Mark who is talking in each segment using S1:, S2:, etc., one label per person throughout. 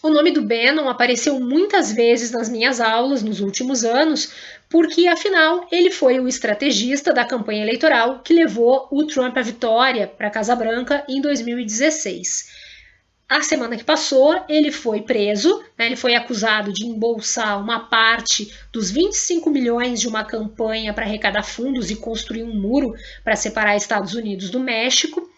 S1: O nome do Bannon apareceu muitas vezes nas minhas aulas nos últimos anos, porque, afinal, ele foi o estrategista da campanha eleitoral que levou o Trump à vitória para a Casa Branca em 2016. A semana que passou, ele foi preso, né, ele foi acusado de embolsar uma parte dos 25 milhões de uma campanha para arrecadar fundos e construir um muro para separar Estados Unidos do México.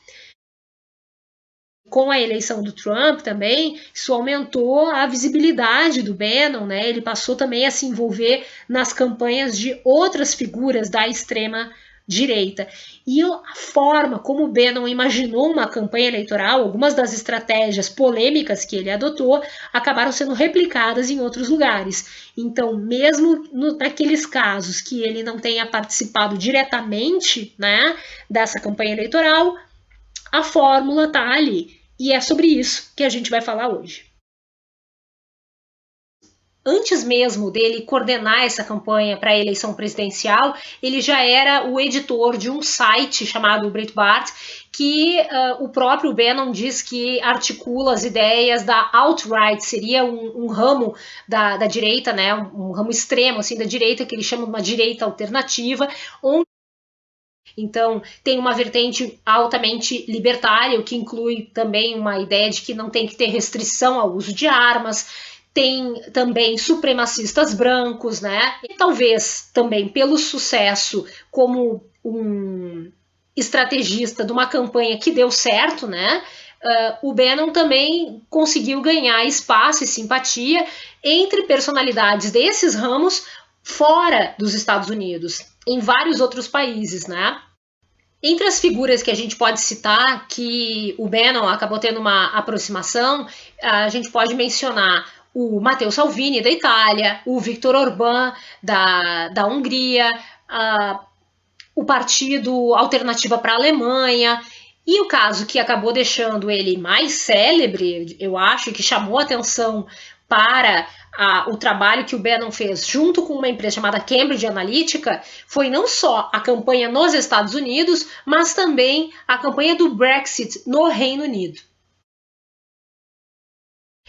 S1: Com a eleição do Trump também, isso aumentou a visibilidade do Bannon, né? Ele passou também a se envolver nas campanhas de outras figuras da extrema direita. E a forma como o Bannon imaginou uma campanha eleitoral, algumas das estratégias polêmicas que ele adotou, acabaram sendo replicadas em outros lugares. Então, mesmo naqueles casos que ele não tenha participado diretamente, né, dessa campanha eleitoral, a fórmula está ali. E é sobre isso que a gente vai falar hoje. Antes mesmo dele coordenar essa campanha para a eleição presidencial, ele já era o editor de um site chamado Breitbart, que o próprio Bannon diz que articula as ideias da alt-right, seria um ramo da direita, né, um ramo extremo assim, da direita, que ele chama de uma direita alternativa, onde então, tem uma vertente altamente libertária, o que inclui também uma ideia de que não tem que ter restrição ao uso de armas. Tem também supremacistas brancos, né? E talvez também pelo sucesso como um estrategista de uma campanha que deu certo, né? O Bannon também conseguiu ganhar espaço e simpatia entre personalidades desses ramos fora dos Estados Unidos, em vários outros países, né? Entre as figuras que a gente pode citar que o Bannon acabou tendo uma aproximação, a gente pode mencionar o Matteo Salvini, da Itália, o Viktor Orbán, da Hungria, o Partido Alternativa para a Alemanha. E o caso que acabou deixando ele mais célebre, eu acho, que chamou atenção para o trabalho que o Bannon fez junto com uma empresa chamada Cambridge Analytica, foi não só a campanha nos Estados Unidos, mas também a campanha do Brexit no Reino Unido.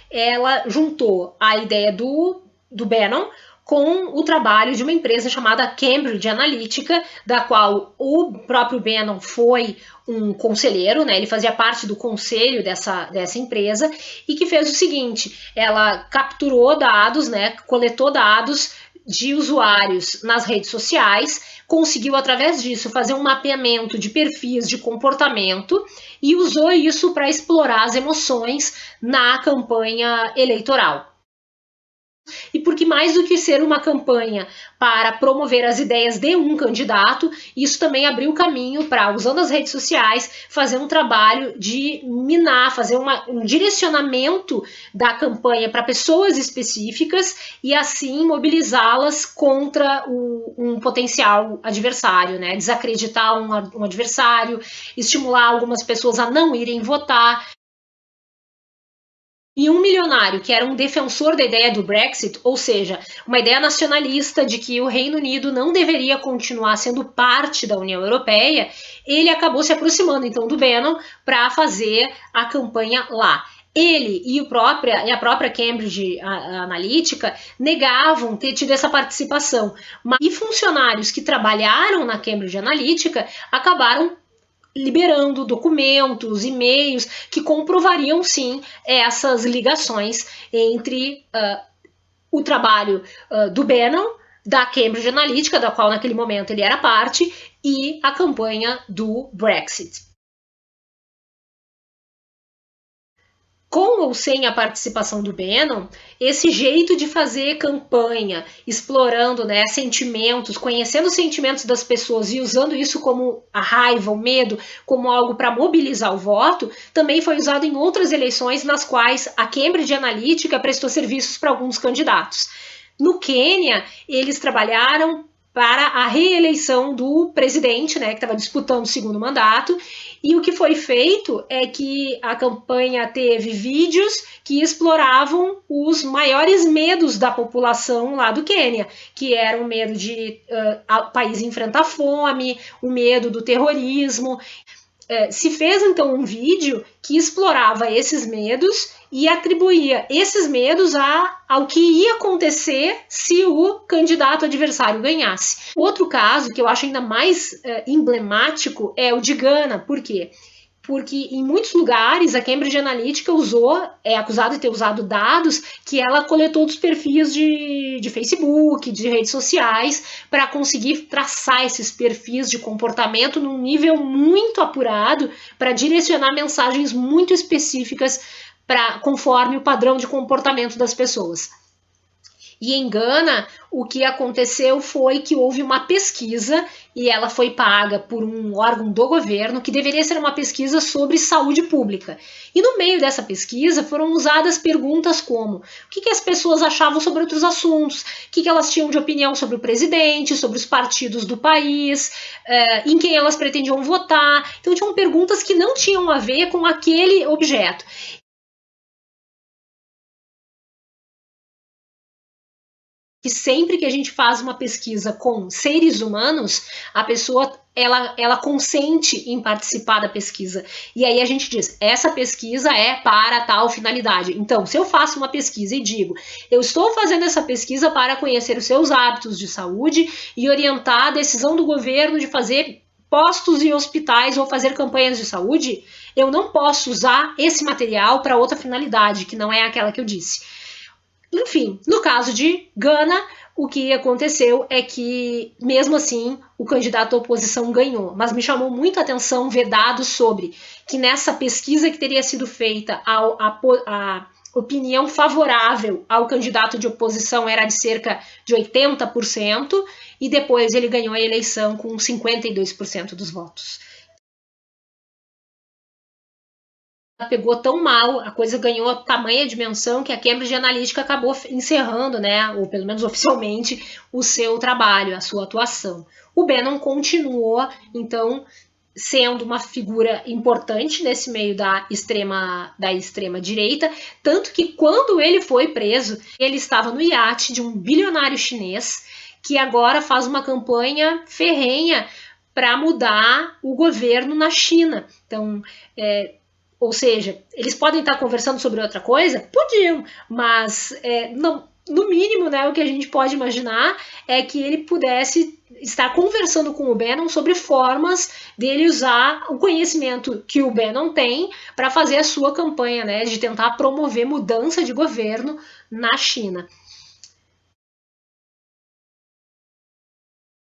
S1: Ela juntou a ideia do Bannon com o trabalho de uma empresa chamada Cambridge Analytica, da qual o próprio Bannon foi um conselheiro, né? Ele fazia parte do conselho dessa empresa, e que fez o seguinte: ela capturou dados, né? Coletou dados de usuários nas redes sociais, conseguiu através disso fazer um mapeamento de perfis de comportamento e usou isso para explorar as emoções na campanha eleitoral. E porque mais do que ser uma campanha para promover as ideias de um candidato, isso também abriu o caminho para, usando as redes sociais, fazer um trabalho de minar, fazer um direcionamento da campanha para pessoas específicas e assim mobilizá-las contra um potencial adversário, né? Desacreditar um adversário, estimular algumas pessoas a não irem votar. E um milionário que era um defensor da ideia do Brexit, ou seja, uma ideia nacionalista de que o Reino Unido não deveria continuar sendo parte da União Europeia, ele acabou se aproximando então do Bannon para fazer a campanha lá. Ele e a própria Cambridge Analytica negavam ter tido essa participação. E funcionários que trabalharam na Cambridge Analytica acabaram liberando documentos, e-mails que comprovariam sim essas ligações entre o trabalho do Bannon, da Cambridge Analytica, da qual naquele momento ele era parte, e a campanha do Brexit. Com ou sem a participação do Bannon, esse jeito de fazer campanha, explorando, né, sentimentos, conhecendo os sentimentos das pessoas e usando isso como a raiva, o medo, como algo para mobilizar o voto, também foi usado em outras eleições nas quais a Cambridge Analytica prestou serviços para alguns candidatos. No Quênia, eles trabalharam para a reeleição do presidente, né, que estava disputando o segundo mandato, e o que foi feito é que a campanha teve vídeos que exploravam os maiores medos da população lá do Quênia, que era o medo de o país enfrentar fome, o medo do terrorismo. Se fez então um vídeo que explorava esses medos e atribuía esses medos ao que ia acontecer se o candidato adversário ganhasse. Outro caso que eu acho ainda mais emblemático é o de Ghana. Por quê? Porque em muitos lugares a Cambridge Analytica é acusada de ter usado dados que ela coletou dos perfis de Facebook, de redes sociais, para conseguir traçar esses perfis de comportamento num nível muito apurado, para direcionar mensagens muito específicas conforme o padrão de comportamento das pessoas. E em Gana, o que aconteceu foi que houve uma pesquisa e ela foi paga por um órgão do governo que deveria ser uma pesquisa sobre saúde pública. E no meio dessa pesquisa foram usadas perguntas como o que as pessoas achavam sobre outros assuntos, o que elas tinham de opinião sobre o presidente, sobre os partidos do país, em quem elas pretendiam votar. Então tinham perguntas que não tinham a ver com aquele objeto. Que sempre que a gente faz uma pesquisa com seres humanos, a pessoa ela consente em participar da pesquisa. E aí a gente diz, essa pesquisa é para tal finalidade. Então, se eu faço uma pesquisa e digo, eu estou fazendo essa pesquisa para conhecer os seus hábitos de saúde e orientar a decisão do governo de fazer postos e hospitais ou fazer campanhas de saúde, eu não posso usar esse material para outra finalidade, que não é aquela que eu disse. Enfim, no caso de Gana, o que aconteceu é que, mesmo assim, o candidato à oposição ganhou. Mas me chamou muita atenção ver dados sobre que nessa pesquisa que teria sido feita, a opinião favorável ao candidato de oposição era de cerca de 80%, e depois ele ganhou a eleição com 52% dos votos. Pegou tão mal, a coisa ganhou tamanha dimensão que a Cambridge Analytica acabou encerrando, né, ou pelo menos oficialmente, o seu trabalho, a sua atuação. O Bannon continuou, então, sendo uma figura importante nesse meio da extrema direita, tanto que quando ele foi preso, ele estava no iate de um bilionário chinês que agora faz uma campanha ferrenha para mudar o governo na China. Então, ou seja, eles podem estar conversando sobre outra coisa? Podiam, mas não, no mínimo, né, o que a gente pode imaginar é que ele pudesse estar conversando com o Bannon sobre formas dele usar o conhecimento que o Bannon tem para fazer a sua campanha, né, de tentar promover mudança de governo na China.